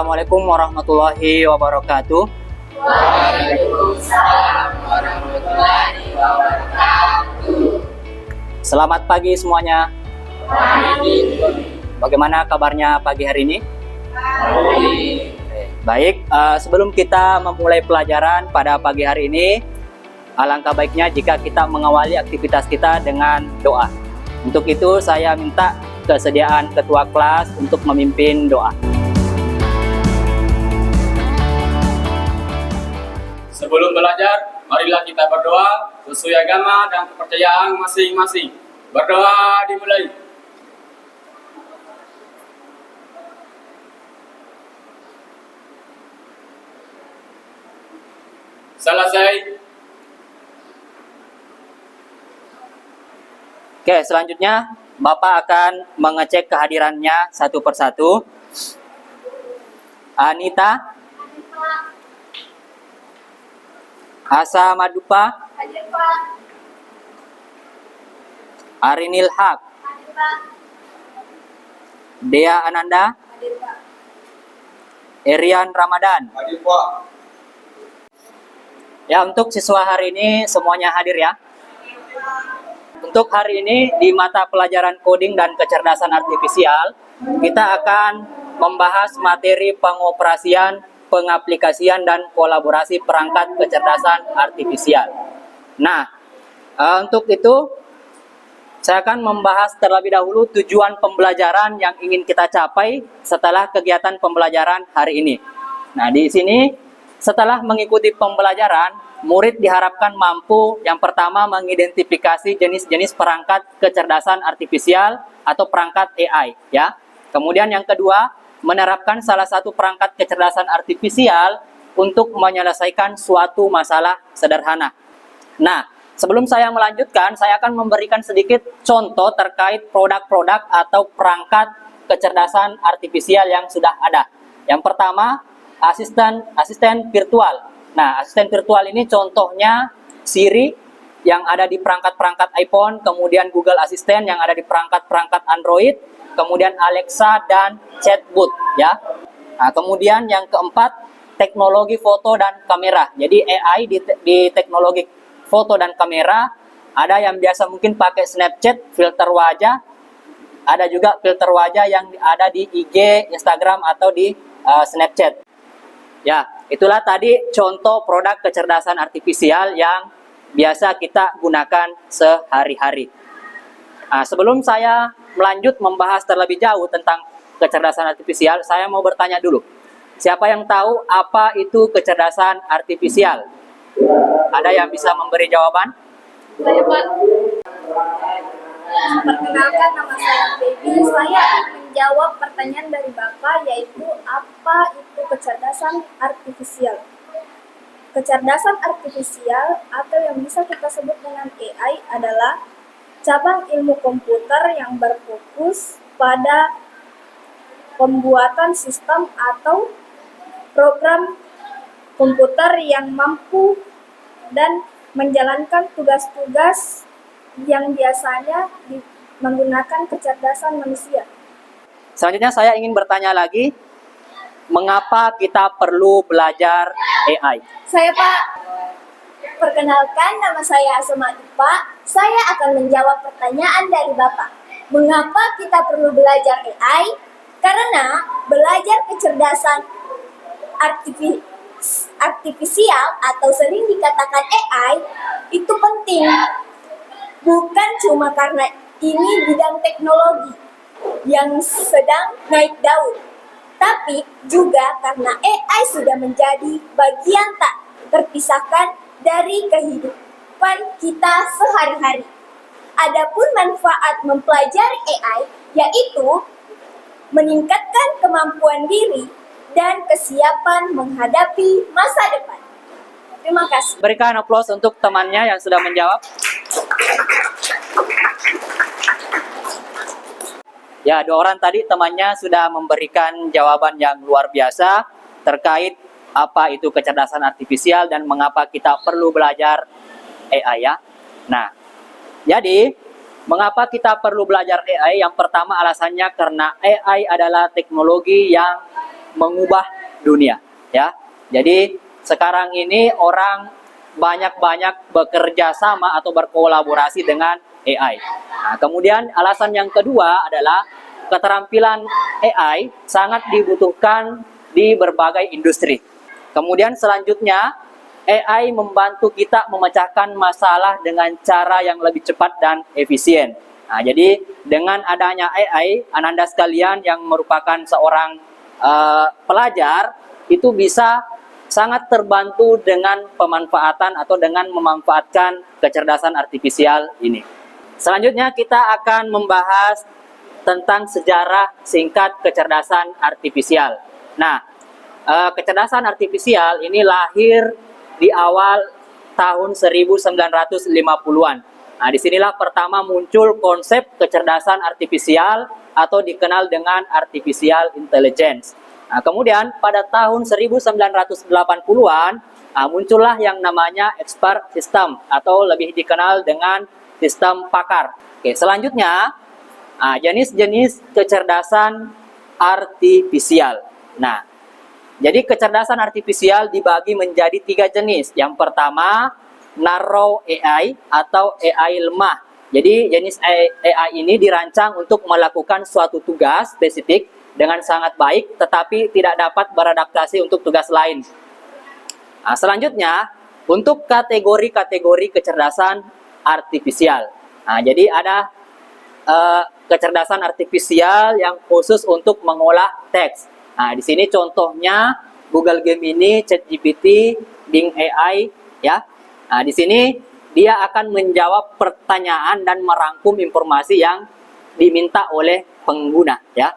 Assalamualaikum warahmatullahi wabarakatuh. Waalaikumsalam warahmatullahi wabarakatuh. Selamat pagi semuanya. Pagi. Bagaimana kabarnya pagi hari ini? Pagi. Baik, sebelum kita memulai pelajaran pada pagi hari ini, alangkah baiknya jika kita mengawali aktivitas kita dengan doa. Untuk itu saya minta kesediaan ketua kelas untuk memimpin doa. Sebelum belajar, marilah kita berdoa sesuai agama dan kepercayaan masing-masing. Berdoa dimulai. Selesai. Oke, selanjutnya Bapak akan mengecek kehadirannya satu persatu. Anita, Asa Madupa, Hadir Pak. Arinil Haq, Hadir Pak. Dea Ananda, Hadir Pak. Erian Ramadan. Hadir Pak. Ya, untuk siswa hari ini semuanya hadir ya. Untuk hari ini di mata pelajaran coding dan kecerdasan artifisial, kita akan membahas materi pengoperasian, pengaplikasian, dan kolaborasi perangkat kecerdasan artifisial. Nah, untuk itu saya akan membahas terlebih dahulu tujuan pembelajaran yang ingin kita capai setelah kegiatan pembelajaran hari ini. Nah, di sini setelah mengikuti pembelajaran, murid diharapkan mampu yang pertama mengidentifikasi jenis-jenis perangkat kecerdasan artifisial atau perangkat AI ya. Kemudian yang kedua, menerapkan salah satu perangkat kecerdasan artifisial untuk menyelesaikan suatu masalah sederhana. Nah, sebelum saya melanjutkan, saya akan memberikan sedikit contoh terkait produk-produk atau perangkat kecerdasan artifisial yang sudah ada. Yang pertama, asisten virtual. Nah, asisten virtual ini contohnya Siri yang ada di perangkat-perangkat iPhone, kemudian Google Assistant yang ada di perangkat-perangkat Android, kemudian Alexa dan Chatbot ya. Nah, kemudian yang keempat, teknologi foto dan kamera. Jadi AI di teknologi foto dan kamera ada yang biasa mungkin pakai Snapchat, filter wajah, ada juga filter wajah yang ada di IG, Instagram atau di Snapchat. Ya, itulah tadi contoh produk kecerdasan artifisial yang biasa kita gunakan sehari-hari. Nah, sebelum saya melanjut membahas terlebih jauh tentang kecerdasan artifisial, saya mau bertanya dulu. Siapa yang tahu apa itu kecerdasan artifisial? Ada yang bisa memberi jawaban? Saya Pak. Perkenalkan, nama saya Baby. Saya akan menjawab pertanyaan dari Bapak, yaitu apa itu kecerdasan artifisial. Kecerdasan artifisial atau yang bisa kita sebut dengan AI adalah cabang ilmu komputer yang berfokus pada pembuatan sistem atau program komputer yang mampu dan menjalankan tugas-tugas yang biasanya menggunakan kecerdasan manusia. Selanjutnya saya ingin bertanya lagi, mengapa kita perlu belajar AI? Saya Pak, perkenalkan, nama saya Asma Dupa. Saya akan menjawab pertanyaan dari Bapak. Mengapa kita perlu belajar AI? Karena belajar kecerdasan artifisial atau sering dikatakan AI itu penting. Bukan cuma karena ini bidang teknologi yang sedang naik daun, tapi juga karena AI sudah menjadi bagian tak terpisahkan dari kehidupan kita sehari-hari. Adapun manfaat mempelajari AI yaitu meningkatkan kemampuan diri dan kesiapan menghadapi masa depan. Terima kasih. Berikan aplaus untuk temannya yang sudah menjawab. Ya, dua orang tadi temannya sudah memberikan jawaban yang luar biasa terkait apa itu kecerdasan artifisial dan mengapa kita perlu belajar AI ya. Nah, jadi mengapa kita perlu belajar AI? Yang pertama alasannya karena AI adalah teknologi yang mengubah dunia, ya. Jadi sekarang ini orang banyak-banyak bekerja sama atau berkolaborasi dengan AI. Nah, kemudian alasan yang kedua adalah keterampilan AI sangat dibutuhkan di berbagai industri. Kemudian selanjutnya, AI membantu kita memecahkan masalah dengan cara yang lebih cepat dan efisien. Nah, jadi dengan adanya AI, Ananda sekalian yang merupakan seorang pelajar, itu bisa sangat terbantu dengan pemanfaatan atau dengan memanfaatkan kecerdasan artifisial ini. Selanjutnya kita akan membahas tentang sejarah singkat kecerdasan artifisial. Nah, kecerdasan artifisial ini lahir di awal tahun 1950-an. Nah, disinilah pertama muncul konsep kecerdasan artifisial atau dikenal dengan artificial intelligence. Nah, kemudian pada tahun 1980-an muncullah yang namanya expert system atau lebih dikenal dengan sistem pakar. Oke, selanjutnya jenis-jenis kecerdasan artifisial. Nah, jadi kecerdasan artifisial dibagi menjadi 3 jenis. Yang pertama, narrow AI atau AI lemah. Jadi jenis AI ini dirancang untuk melakukan suatu tugas spesifik dengan sangat baik, tetapi tidak dapat beradaptasi untuk tugas lain. Nah, selanjutnya, untuk kategori-kategori kecerdasan artifisial. Nah, jadi ada kecerdasan artifisial yang khusus untuk mengolah teks. Nah, di sini contohnya Google Gemini, ChatGPT, Bing AI, ya. Nah, di sini dia akan menjawab pertanyaan dan merangkum informasi yang diminta oleh pengguna, ya.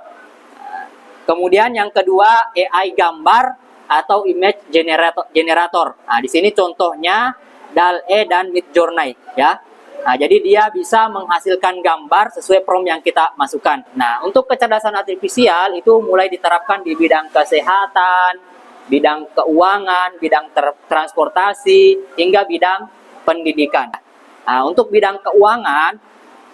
Kemudian yang kedua AI gambar atau image generator. Nah, di sini contohnya DALL-E dan Midjourney, ya. Nah, jadi dia bisa menghasilkan gambar sesuai prompt yang kita masukkan. Nah, untuk kecerdasan artifisial itu mulai diterapkan di bidang kesehatan, bidang keuangan, bidang transportasi, hingga bidang pendidikan. Nah, untuk bidang keuangan,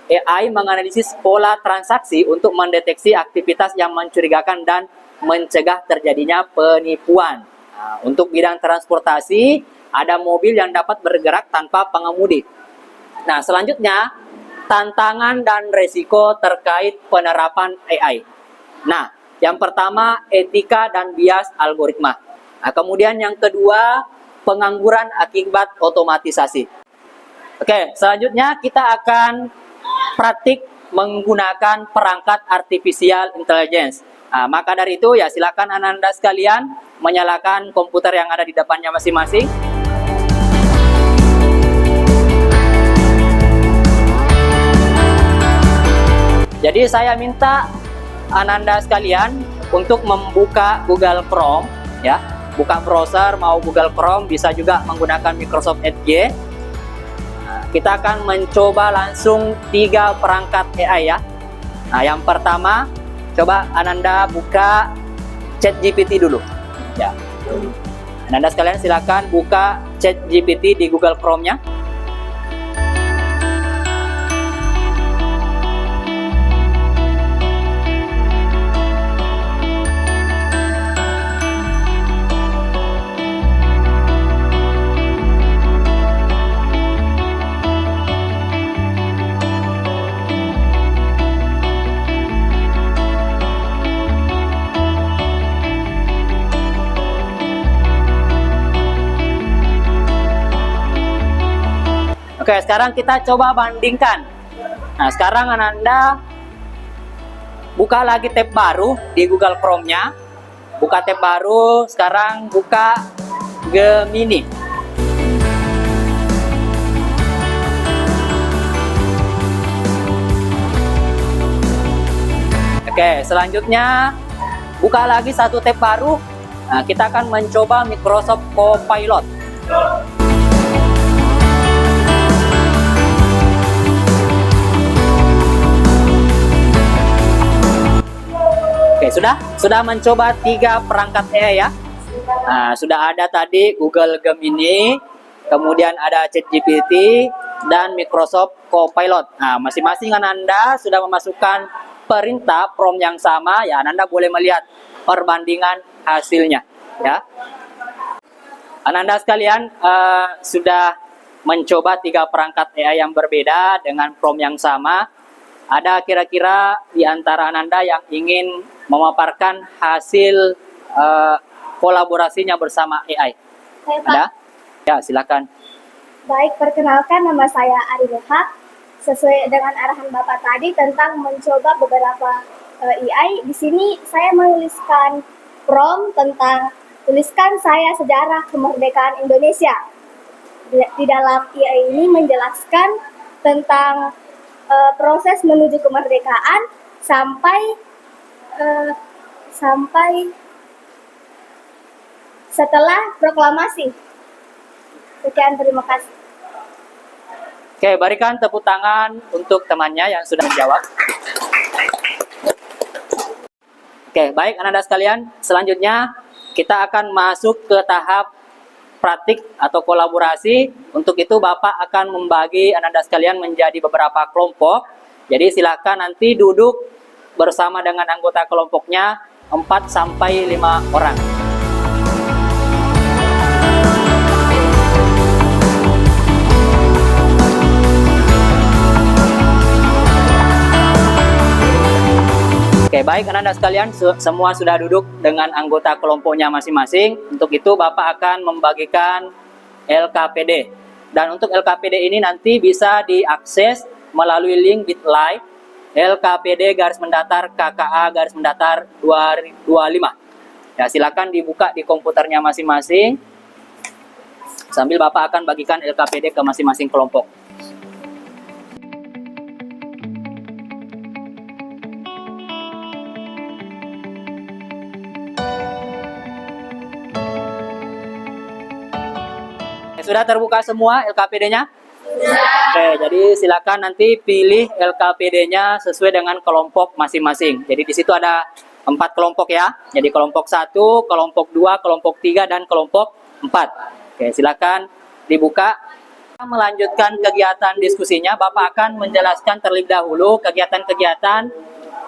AI menganalisis pola transaksi untuk mendeteksi aktivitas yang mencurigakan dan mencegah terjadinya penipuan. Nah, untuk bidang transportasi, ada mobil yang dapat bergerak tanpa pengemudi. Nah, selanjutnya, tantangan dan resiko terkait penerapan AI. Nah, yang pertama, etika dan bias algoritma. Nah, kemudian yang kedua, pengangguran akibat otomatisasi. Oke, selanjutnya kita akan praktik menggunakan perangkat artificial intelligence. Nah, maka dari itu, ya silakan Ananda sekalian menyalakan komputer yang ada di depannya masing-masing. Jadi saya minta Ananda sekalian untuk membuka Google Chrome, ya. Buka browser, mau Google Chrome, bisa juga menggunakan Microsoft Edge. Nah, kita akan mencoba langsung 3 perangkat AI, ya. Nah, yang pertama, coba Ananda buka ChatGPT dulu, ya. Ananda sekalian silakan buka ChatGPT di Google Chrome-nya. Oke, sekarang kita coba bandingkan. Nah, sekarang Ananda buka lagi tab baru di Google Chrome-nya. Buka tab baru, sekarang buka Gemini. Oke, selanjutnya buka lagi satu tab baru. Nah, kita akan mencoba Microsoft Copilot. Oke, sudah mencoba 3 perangkat AI, ya. Nah, sudah ada tadi Google Gemini, kemudian ada ChatGPT dan Microsoft Copilot. Nah, masing-masing Ananda sudah memasukkan perintah prompt yang sama, ya. Ananda boleh melihat perbandingan hasilnya. Ya, Ananda sekalian sudah mencoba 3 perangkat AI yang berbeda dengan prompt yang sama. Ada kira-kira di antara Ananda yang ingin memaparkan hasil kolaborasinya bersama AI? Saya, Pak. Ada? Ya, silakan. Baik, perkenalkan nama saya Ari Hak. Sesuai dengan arahan Bapak tadi tentang mencoba beberapa AI, di sini saya menuliskan prompt tentang tuliskan saya sejarah kemerdekaan Indonesia. Di dalam AI ini menjelaskan tentang proses menuju kemerdekaan sampai setelah proklamasi. Sekian, terima kasih. Oke, berikan tepuk tangan untuk temannya yang sudah menjawab. Oke, baik Ananda sekalian. Selanjutnya kita akan masuk ke tahap praktik atau kolaborasi. Untuk itu Bapak akan membagi Ananda sekalian menjadi beberapa kelompok. Jadi silakan nanti duduk bersama dengan anggota kelompoknya 4 sampai 5 orang. Oke, baik Ananda sekalian, semua sudah duduk dengan anggota kelompoknya masing-masing. Untuk itu Bapak akan membagikan LKPD. Dan untuk LKPD ini nanti bisa diakses melalui link bit.ly LKPD_KKA_225. Ya, silakan dibuka di komputernya masing-masing. Sambil Bapak akan bagikan LKPD ke masing-masing kelompok. Sudah terbuka semua LKPD-nya? Oke, jadi silakan nanti pilih LKPD-nya sesuai dengan kelompok masing-masing. Jadi di situ ada 4 kelompok ya. Jadi kelompok 1, kelompok 2, kelompok 3, dan kelompok 4. Oke, silakan dibuka. Melanjutkan kegiatan diskusinya, Bapak akan menjelaskan terlebih dahulu kegiatan-kegiatan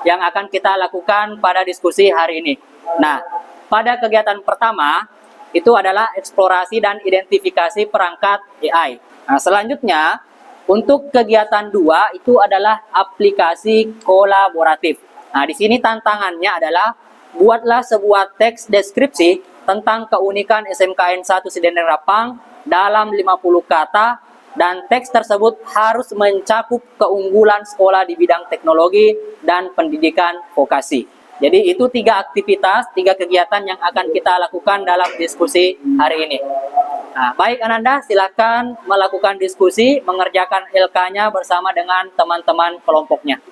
yang akan kita lakukan pada diskusi hari ini. Nah, pada kegiatan pertama, itu adalah eksplorasi dan identifikasi perangkat AI. Nah, selanjutnya, untuk kegiatan 2 itu adalah aplikasi kolaboratif. Nah, di sini tantangannya adalah buatlah sebuah teks deskripsi tentang keunikan SMKN 1 Sidendeng Rapang dalam 50 kata, dan teks tersebut harus mencakup keunggulan sekolah di bidang teknologi dan pendidikan vokasi. Jadi itu 3 aktivitas, 3 kegiatan yang akan kita lakukan dalam diskusi hari ini. Nah, baik Ananda, silakan melakukan diskusi, mengerjakan LK-nya bersama dengan teman-teman kelompoknya.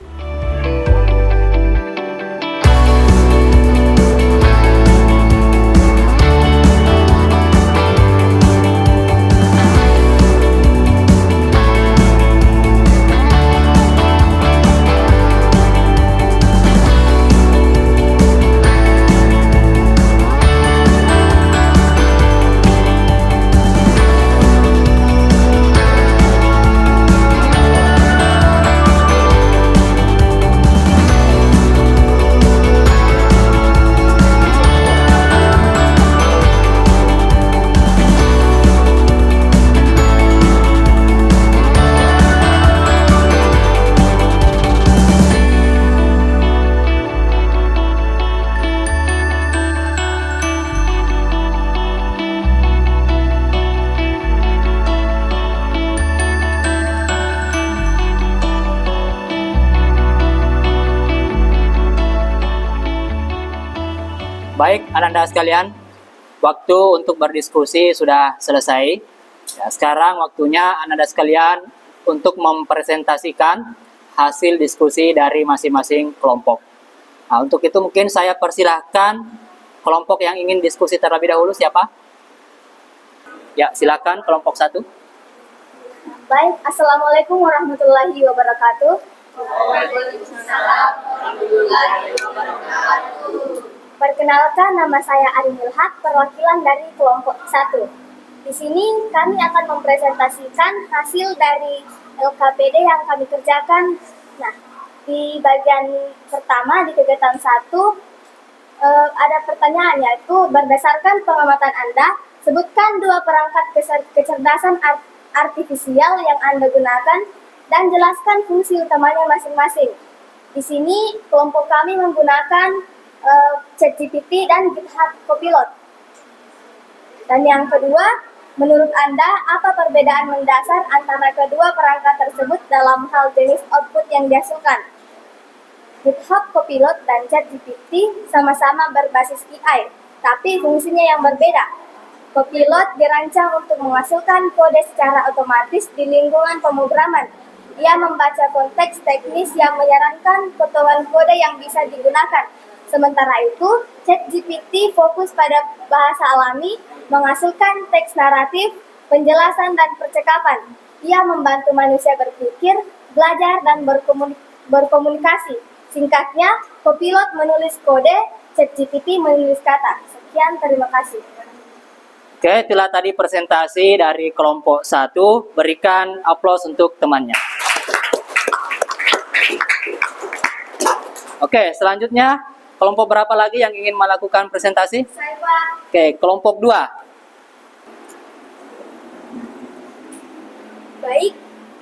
Baik, Ananda sekalian, waktu untuk berdiskusi sudah selesai. Ya, sekarang waktunya Ananda sekalian untuk mempresentasikan hasil diskusi dari masing-masing kelompok. Nah, untuk itu mungkin saya persilahkan kelompok yang ingin diskusi terlebih dahulu, siapa? Ya, silakan kelompok 1. Baik, Assalamualaikum warahmatullahi wabarakatuh. Waalaikumsalam warahmatullahi wabarakatuh. Perkenalkan, nama saya Ari Hak, perwakilan dari kelompok 1. Di sini kami akan mempresentasikan hasil dari LKPD yang kami kerjakan. Nah, di bagian pertama di kegiatan 1, ada pertanyaan, yaitu berdasarkan pengamatan Anda, sebutkan 2 perangkat kecerdasan artifisial yang Anda gunakan dan jelaskan fungsi utamanya masing-masing. Di sini kelompok kami menggunakan ChatGPT dan GitHub Copilot. Dan yang kedua, menurut Anda, apa perbedaan mendasar antara kedua perangkat tersebut dalam hal jenis output yang dihasilkan? GitHub Copilot dan ChatGPT sama-sama berbasis AI, tapi fungsinya yang berbeda. Copilot dirancang untuk menghasilkan kode secara otomatis di lingkungan pemrograman. Ia membaca konteks teknis yang menyarankan potongan kode yang bisa digunakan. Sementara itu, ChatGPT fokus pada bahasa alami, menghasilkan teks naratif, penjelasan, dan percakapan. Ia membantu manusia berpikir, belajar, dan berkomunikasi. Singkatnya, Copilot menulis kode, ChatGPT menulis kata. Sekian, terima kasih. Oke, itulah tadi presentasi dari kelompok 1. Berikan aplaus untuk temannya. Oke, selanjutnya kelompok berapa lagi yang ingin melakukan presentasi? Saya, Pak. Oke, kelompok 2. Baik,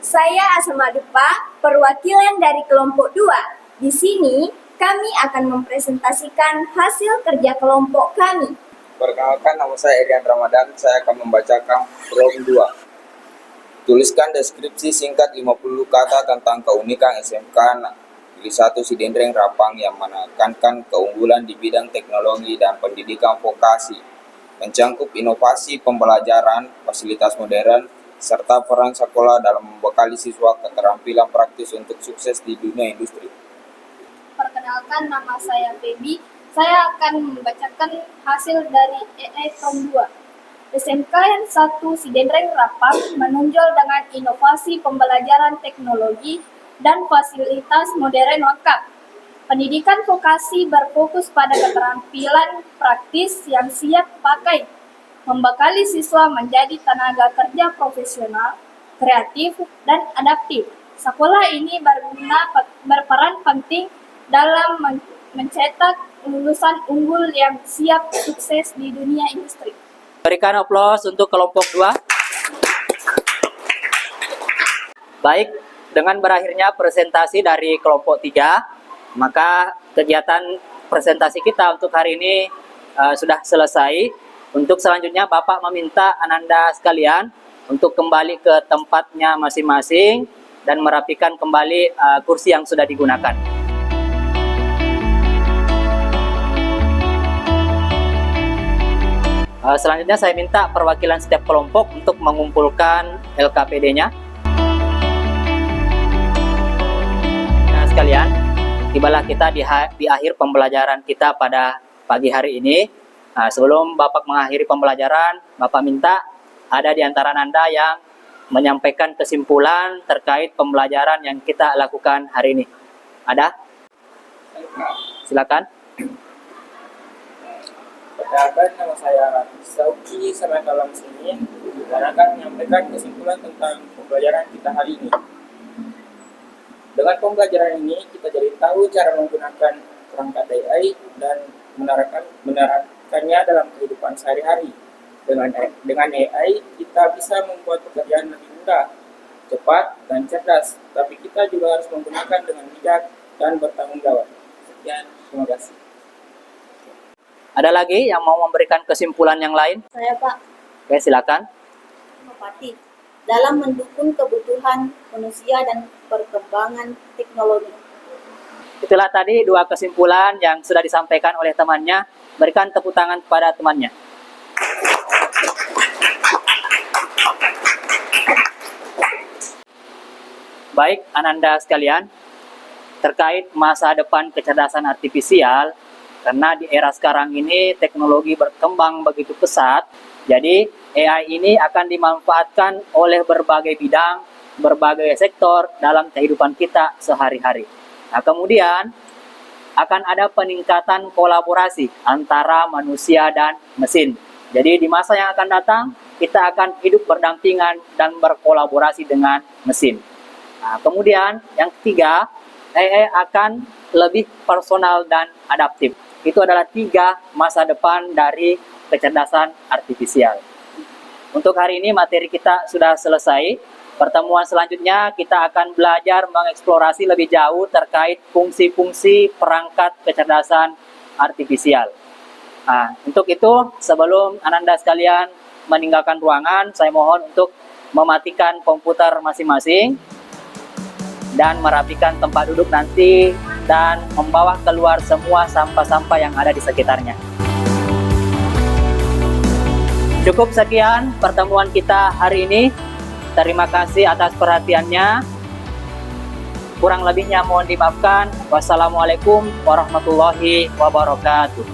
saya Asma Dupa, perwakilan dari kelompok 2. Di sini, kami akan mempresentasikan hasil kerja kelompok kami. Perkenalkan, nama saya Erian Ramadan. Saya akan membacakan prompt 2. Tuliskan deskripsi singkat 50 kata tentang keunikan SMK Negeri 1 Sidendreng Rapang yang menekankan keunggulan di bidang teknologi dan pendidikan vokasi, mencangkup inovasi pembelajaran, fasilitas modern, serta peran sekolah dalam membekali siswa keterampilan praktis untuk sukses di dunia industri. Perkenalkan, nama saya Baby. Saya akan membacakan hasil dari AI Prompt 2. SMK 1 Sidendreng Rapang menonjol dengan inovasi pembelajaran teknologi dan fasilitas modern lengkap. Pendidikan vokasi berfokus pada keterampilan praktis yang siap pakai, membekali siswa menjadi tenaga kerja profesional, kreatif, dan adaptif. Sekolah ini berperan penting dalam mencetak lulusan unggul yang siap sukses di dunia industri. Berikan aplaus untuk kelompok 2. Baik, dengan berakhirnya presentasi dari kelompok 3, maka kegiatan presentasi kita untuk hari ini sudah selesai. Untuk selanjutnya Bapak meminta Ananda sekalian untuk kembali ke tempatnya masing-masing dan merapikan kembali kursi yang sudah digunakan. Selanjutnya saya minta perwakilan setiap kelompok untuk mengumpulkan LKPD-nya. Nah sekalian, tibalah kita di akhir pembelajaran kita pada pagi hari ini. Nah, sebelum Bapak mengakhiri pembelajaran, Bapak minta ada di antara Anda yang menyampaikan kesimpulan terkait pembelajaran yang kita lakukan hari ini. Ada? Silakan. Perkenalkan, nama saya Sauki Serang dalam sini dan akan menyampaikan kesimpulan tentang pembelajaran kita hari ini. Dengan pembelajaran ini, kita jadi tahu cara menggunakan perangkat AI dan menerapkannya dalam kehidupan sehari-hari. Dengan AI, kita bisa membuat pekerjaan lebih mudah, cepat, dan cerdas. Tapi kita juga harus menggunakan dengan bijak dan bertanggung jawab. Sekian, terima kasih. Ada lagi yang mau memberikan kesimpulan yang lain? Saya, Pak. Oke, silakan. Bupati, dalam mendukung kebutuhan manusia dan perkembangan teknologi. Itulah tadi 2 kesimpulan yang sudah disampaikan oleh temannya. Berikan tepuk tangan kepada temannya. Baik, Ananda sekalian, terkait masa depan kecerdasan artifisial, karena di era sekarang ini teknologi berkembang begitu pesat, jadi AI ini akan dimanfaatkan oleh berbagai bidang, berbagai sektor dalam kehidupan kita sehari-hari. Nah, kemudian akan ada peningkatan kolaborasi antara manusia dan mesin. Jadi di masa yang akan datang, kita akan hidup berdampingan dan berkolaborasi dengan mesin. Nah, kemudian yang ketiga, AI akan lebih personal dan adaptif. itu adalah 3 masa depan dari kecerdasan artifisial. Untuk hari ini materi kita sudah selesai. Pertemuan selanjutnya kita akan belajar mengeksplorasi lebih jauh terkait fungsi-fungsi perangkat kecerdasan artifisial. Nah, untuk itu sebelum Ananda sekalian meninggalkan ruangan, saya mohon untuk mematikan komputer masing-masing dan merapikan tempat duduk nanti dan membawa keluar semua sampah-sampah yang ada di sekitarnya. Cukup sekian pertemuan kita hari ini. Terima kasih atas perhatiannya. Kurang lebihnya mohon dimaafkan. Wassalamualaikum warahmatullahi wabarakatuh.